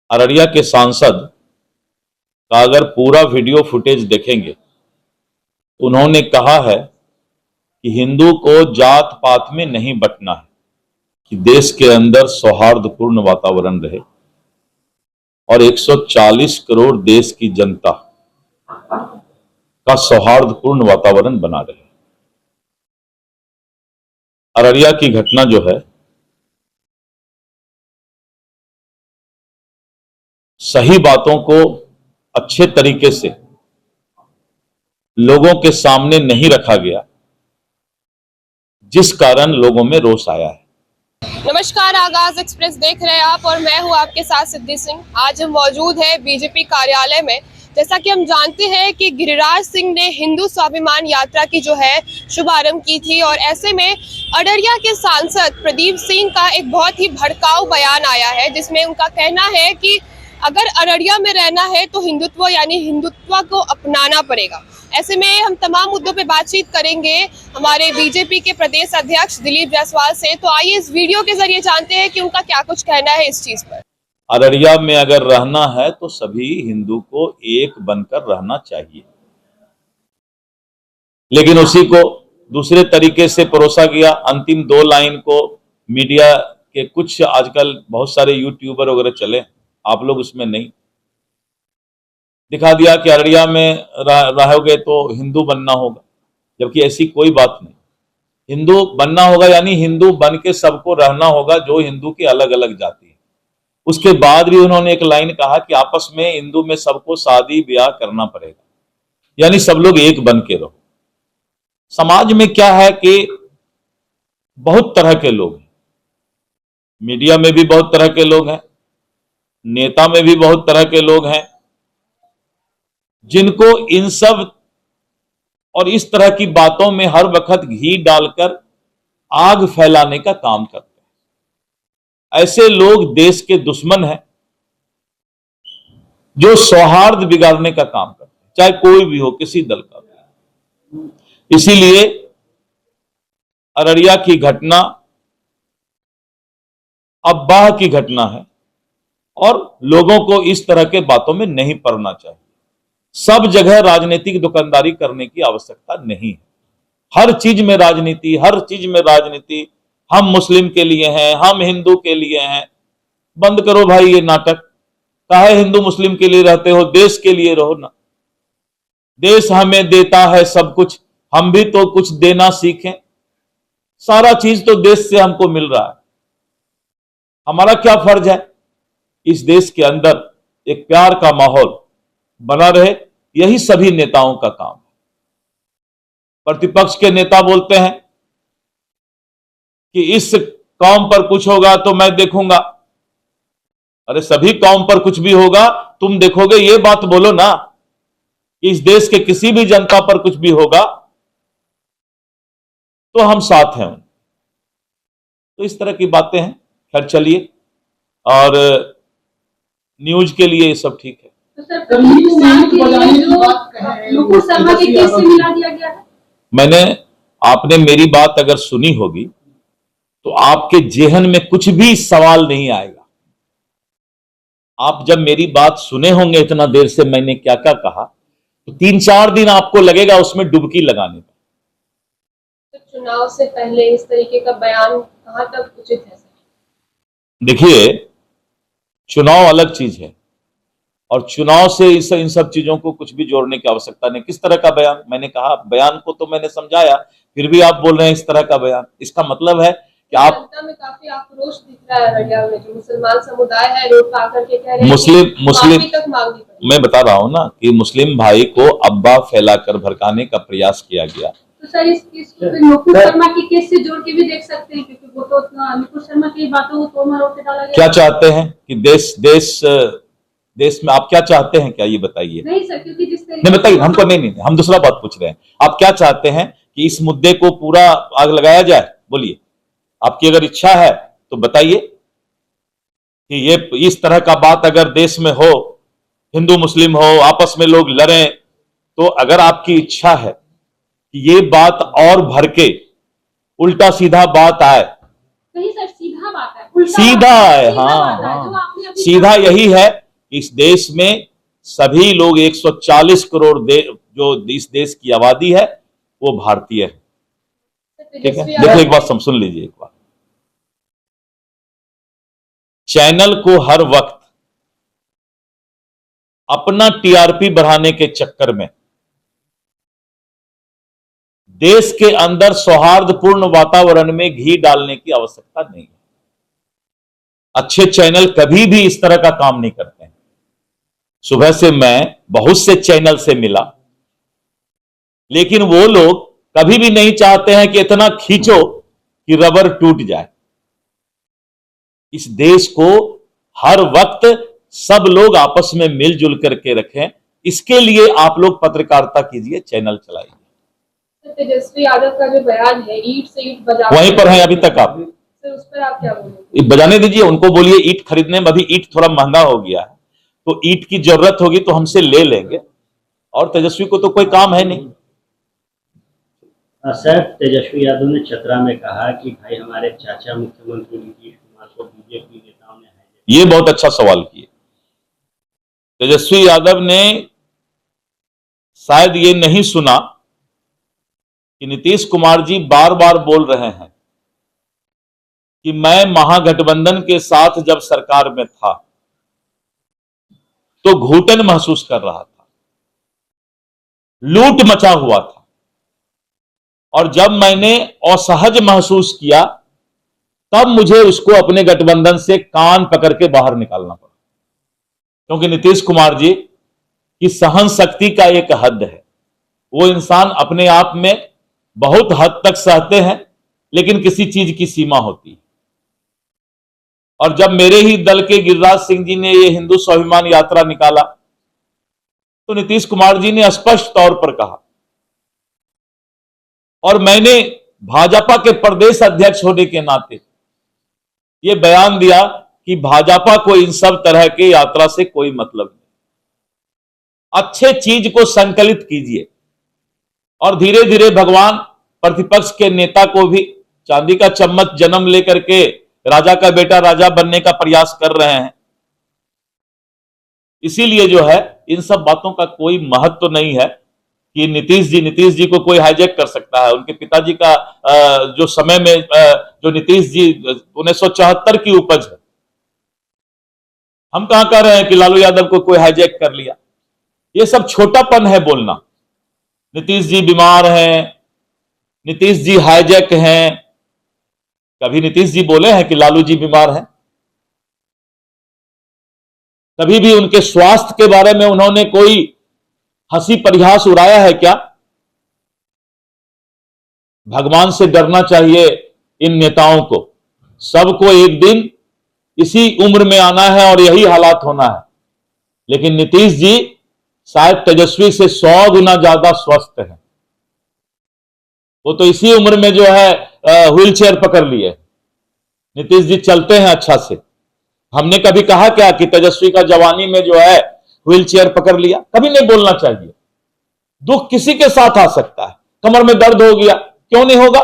अररिया के सांसद का अगर पूरा वीडियो फुटेज देखेंगे तो उन्होंने कहा है कि हिंदू को जात पात में नहीं बंटना है, कि देश के अंदर सौहार्दपूर्ण वातावरण रहे और 140 करोड़ देश की जनता का सौहार्दपूर्ण वातावरण बना रहे। अररिया की घटना जो है सही बातों को अच्छे तरीके से लोगों के सामने नहीं रखा गया, जिस कारण लोगों में रोष आया है। नमस्कार, आगाज एक्सप्रेस देख रहे हैं आप और मैं हूं आपके साथ सिद्धि सिंह। आज हम मौजूद हैं बीजेपी कार्यालय में। जैसा कि हम जानते हैं कि गिरिराज सिंह ने हिंदू स्वाभिमान यात्रा की जो है शुभारंभ की थी और ऐसे में अररिया के सांसद प्रदीप सिंह का एक बहुत ही भड़काऊ बयान आया है, जिसमें उनका कहना है कि अगर अररिया में रहना है तो हिंदुत्व यानी हिंदुत्व को अपनाना पड़ेगा। ऐसे में हम तमाम मुद्दों पे बातचीत करेंगे हमारे बीजेपी के प्रदेश अध्यक्ष दिलीप जायसवाल से। तो आइए इस वीडियो के जरिए जानते हैं कि उनका क्या कुछ कहना है इस चीज पर। अररिया में अगर रहना है तो सभी हिंदू को एक बनकर रहना चाहिए, लेकिन उसी को दूसरे तरीके से परोसा गया। अंतिम 2 लाइन को मीडिया के कुछ आजकल बहुत सारे यूट्यूबर वगैरह चले, आप लोग उसमें नहीं दिखा दिया कि अररिया में रहोगे तो हिंदू बनना होगा, जबकि ऐसी कोई बात नहीं। हिंदू बनना होगा यानी हिंदू बन के सबको रहना होगा जो हिंदू की अलग अलग जाति है। उसके बाद भी उन्होंने एक लाइन कहा कि आपस में हिंदू में सबको शादी ब्याह करना पड़ेगा, यानी सब लोग एक बन के रहो। समाज में क्या है कि बहुत तरह के लोग हैं, मीडिया में भी बहुत तरह के लोग हैं, नेता में भी बहुत तरह के लोग हैं, जिनको इन सब और इस तरह की बातों में हर वक्त घी डालकर आग फैलाने का काम करते हैं। ऐसे लोग देश के दुश्मन हैं, जो सौहार्द बिगाड़ने का काम करते हैं, चाहे कोई भी हो, किसी दल का भी। इसीलिए अररिया की घटना अब्बाह की घटना है और लोगों को इस तरह के बातों में नहीं पड़ना चाहिए। सब जगह राजनीतिक दुकानदारी करने की आवश्यकता नहीं है। हर चीज में राजनीति, हर चीज में राजनीति। हम मुस्लिम के लिए हैं, हम हिंदू के लिए हैं। बंद करो भाई ये नाटक। काहे हिंदू मुस्लिम के लिए रहते हो, देश के लिए रहो ना। देश हमें देता है सब कुछ, हम भी तो कुछ देना सीखें। सारा चीज तो देश से हमको मिल रहा है, हमारा क्या फर्ज है इस देश के अंदर एक प्यार का माहौल बना रहे। यही सभी नेताओं का काम है। प्रतिपक्ष के नेता बोलते हैं कि इस कौम पर कुछ होगा तो मैं देखूंगा। अरे सभी कौम पर कुछ भी होगा तुम देखोगे, ये बात बोलो ना। इस देश के किसी भी जनता पर कुछ भी होगा तो हम साथ हैं। तो इस तरह की बातें हैं। खैर चलिए, और न्यूज के लिए ये सब ठीक है। तो सर, नुपुर शर्मा के केस से मिला दिया गया है। मैंने, आपने मेरी बात अगर सुनी होगी तो आपके जेहन में कुछ भी सवाल नहीं आएगा। आप जब मेरी बात सुने होंगे इतना देर से मैंने क्या क्या कहा, तो 3-4 दिन आपको लगेगा उसमें डुबकी लगाने में। तो चुनाव से पहले इस तरीके का बयान कहां तक उचित है? देखिए, चुनाव अलग चीज है और चुनाव से इन सब चीजों को कुछ भी जोड़ने की आवश्यकता नहीं। किस तरह का बयान? मैंने कहा बयान को तो मैंने समझाया, फिर भी आप बोल रहे हैं इस तरह का बयान। इसका मतलब है कि आप जनता में काफी आक्रोश दिख रहा है। अररिया में जो मुसलमान समुदाय है रोड पर आकर के कह रहे हैं मुस्लिम तक मांगनी पड़ी। मैं बता रहा हूं ना कि मुस्लिम भाई को अब्बा फैलाकर भड़काने का प्रयास किया गया। तो सर, इस केस को नुपुर शर्मा के केस से जोड़ के भी देख सकते हैं, क्योंकि वो तो नुपुर शर्मा की बातों को तोड़-मरोड़ के डाला गया। क्या चाहते हैं कि देश में आप क्या चाहते हैं, क्या ये बताइए? नहीं सर, क्योंकि जिस नहीं बताइए हमको। नहीं, हम दूसरा बात पूछ रहे हैं। आप क्या चाहते हैं कि इस मुद्दे को पूरा आग लगाया जाए? बोलिए, आपकी अगर इच्छा है तो बताइए कि ये इस तरह का बात अगर देश में हो, हिंदू मुस्लिम हो, आपस में लोग लड़ें, तो अगर आपकी इच्छा है कि ये बात और भर के उल्टा सीधा बात आए। नहीं सर, सीधा बात है, उल्टा सीधा है, सीधा हाँ वाला है, जो हाँ, आपने अभी सीधा कहा। यही है कि इस देश में सभी लोग 140 करोड़ जो इस देश की आबादी है वो भारतीय है। ठीक है, तेजस्वी देखो यादव एक बात सुन लीजिए एक बार। चैनल को हर वक्त अपना टीआरपी बढ़ाने के चक्कर में देश के अंदर सौहार्दपूर्ण वातावरण में घी डालने की आवश्यकता नहीं है। अच्छे चैनल कभी भी इस तरह का काम नहीं करते हैं। सुबह से मैं बहुत से चैनल से मिला, लेकिन वो लोग कभी भी नहीं चाहते हैं कि इतना खींचो कि रबर टूट जाए। इस देश को हर वक्त सब लोग आपस में मिलजुल करके रखें, इसके लिए आप लोग पत्रकारिता कीजिए, चैनल चलाइए। तेजस्वी यादव का जो बयान है, ईंट से ईंट बजा, वहीं पर हैं अभी तक आप। सर उस पर आप क्या बोलेंगे? बजाने दीजिए, उनको बोलिए ईंट खरीदने में, अभी ईंट थोड़ा महंगा हो गया है, तो ईंट की जरूरत होगी तो हमसे ले लेंगे, और तेजस्वी को तो कोई काम है नहीं। सर, तेजस्वी यादव ने चतरा में कहा कि भाई हमारे चाचा मुख्यमंत्री नीतीश कुमार को बीजेपी नेताओं ने ये बहुत अच्छा सवाल किए। तेजस्वी यादव ने शायद ये नहीं सुना कि नीतीश कुमार जी बार बार बोल रहे हैं कि मैं महागठबंधन के साथ जब सरकार में था तो घुटन महसूस कर रहा था, लूट मचा हुआ था, और जब मैंने असहज महसूस किया तब मुझे उसको अपने गठबंधन से कान पकड़ के बाहर निकालना पड़ा। क्योंकि नीतीश कुमार जी की सहन शक्ति का एक हद है। वो इंसान अपने आप में बहुत हद तक सहते हैं, लेकिन किसी चीज की सीमा होती है। और जब मेरे ही दल के गिरिराज सिंह जी ने ये हिंदू स्वाभिमान यात्रा निकाला तो नीतीश कुमार जी ने स्पष्ट तौर पर कहा, और मैंने भाजपा के प्रदेश अध्यक्ष होने के नाते यह बयान दिया कि भाजपा को इन सब तरह के यात्रा से कोई मतलब नहीं। अच्छे चीज को संकलित कीजिए, और धीरे धीरे भगवान प्रतिपक्ष के नेता को भी चांदी का चम्मच जन्म लेकर के राजा का बेटा राजा बनने का प्रयास कर रहे हैं। इसीलिए जो है इन सब बातों का कोई महत्व नहीं है कि नीतीश जी को कोई हाईजैक कर सकता है। उनके पिताजी का जो समय में जो नीतीश जी 1974 की उपज है, हम कहां कह रहे हैं कि लालू यादव को कोई हाईजैक कर लिया। ये सब छोटापन है बोलना। नीतीश जी बीमार हैं, नीतीश जी हाईजैक हैं। कभी नीतीश जी बोले हैं कि लालू जी बीमार हैं? कभी भी उनके स्वास्थ्य के बारे में उन्होंने कोई हंसी परिहास उड़ाया है क्या? भगवान से डरना चाहिए इन नेताओं को। सबको एक दिन इसी उम्र में आना है और यही हालात होना है, लेकिन नीतीश जी शायद तेजस्वी से 100 गुना ज्यादा स्वस्थ है। वो तो इसी उम्र में जो है व्हील चेयर पकड़ लिए। नीतीश जी चलते हैं अच्छा से। हमने कभी कहा क्या कि तेजस्वी का जवानी में जो है व्हील चेयर पकड़ लिया? कभी नहीं बोलना चाहिए। दुख किसी के साथ आ सकता है। कमर में दर्द हो गया, क्यों नहीं होगा?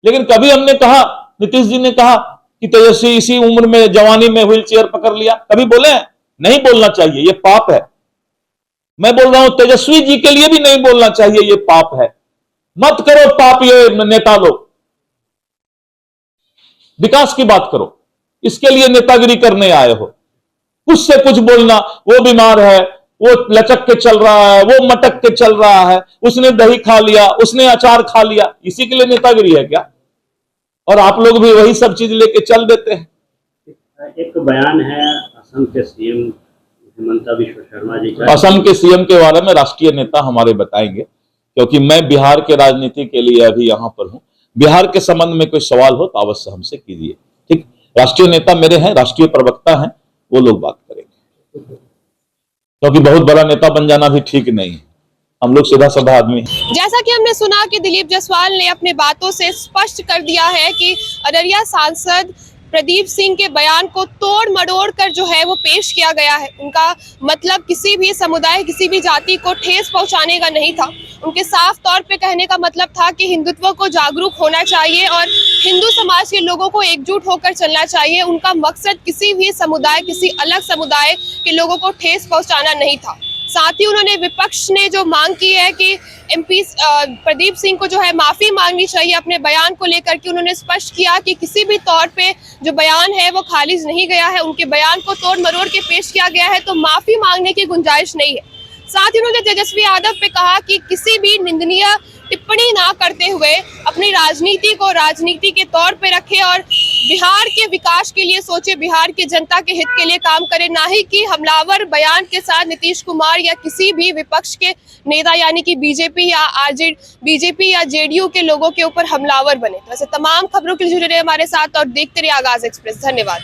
लेकिन कभी हमने कहा, नीतीश जी ने कहा कि तेजस्वी इसी उम्र में जवानी में व्हील चेयर पकड़ लिया? कभी बोले? नहीं बोलना चाहिए, यह पाप है। मैं बोल रहा हूं तेजस्वी जी के लिए भी नहीं बोलना चाहिए, यह पाप है। मत करो पाप ये नेता लोग। विकास की बात करो, इसके लिए नेतागिरी करने आए हो। कुछ से कुछ बोलना, वो बीमार है, वो लचक के चल रहा है, वो मटक के चल रहा है, उसने दही खा लिया, उसने अचार खा लिया, इसी के लिए नेतागिरी है क्या? और आप लोग भी वही सब चीज लेके चल देते हैं। एक बयान है असम के सीएम हिमंता बिश्व शर्मा जी का। असम के सीएम के बारे में राष्ट्रीय नेता हमारे बताएंगे, क्योंकि मैं बिहार के राजनीति के लिए अभी यहां पर हूं। बिहार के संबंध में कोई सवाल हो तो अवश्य हमसे कीजिए। ठीक, राष्ट्रीय नेता मेरे हैं, राष्ट्रीय प्रवक्ता हैं, वो लोग बात करेंगे। क्योंकि बहुत बड़ा नेता बन जाना भी ठीक नहीं है, हम लोग सीधा साधा आदमी हैं। जैसा कि हमने सुना कि दिलीप जायसवाल ने अपनी बातों से स्पष्ट कर दिया है कि अररिया सांसद प्रदीप सिंह के बयान को तोड़ मरोड़ कर जो है वो पेश किया गया है। उनका मतलब किसी भी समुदाय, किसी भी जाति को ठेस पहुंचाने का नहीं था। उनके साफ तौर पे कहने का मतलब था कि हिंदुत्व को जागरूक होना चाहिए और हिंदू समाज के लोगों को एकजुट होकर चलना चाहिए। उनका मकसद किसी भी समुदाय, किसी अलग समुदाय के लोगों को ठेस पहुंचाना नहीं था। साथ ही उन्होंने विपक्ष ने जो मांग की है कि एमपी प्रदीप सिंह को जो है माफी मांगनी चाहिए अपने बयान को लेकर के, उन्होंने स्पष्ट किया कि किसी भी तौर पे जो बयान है वो खारिज नहीं गया है, उनके बयान को तोड़ मरोड़ के पेश किया गया है, तो माफी मांगने की गुंजाइश नहीं है। साथ ही उन्होंने तेजस्वी यादव पे कहा कि किसी भी निंदनीय टिप्पणी ना करते हुए अपनी राजनीति को राजनीति के तौर पे रखे और बिहार के विकास के लिए सोचे, बिहार की जनता के हित के लिए काम करे, ना ही कि हमलावर बयान के साथ नीतीश कुमार या किसी भी विपक्ष के नेता यानी कि बीजेपी या जेडीयू के लोगों के ऊपर हमलावर बने। तो ऐसे तमाम खबरों के लिए जुड़े रहे हमारे साथ और देखते रहिए आगाज एक्सप्रेस। धन्यवाद।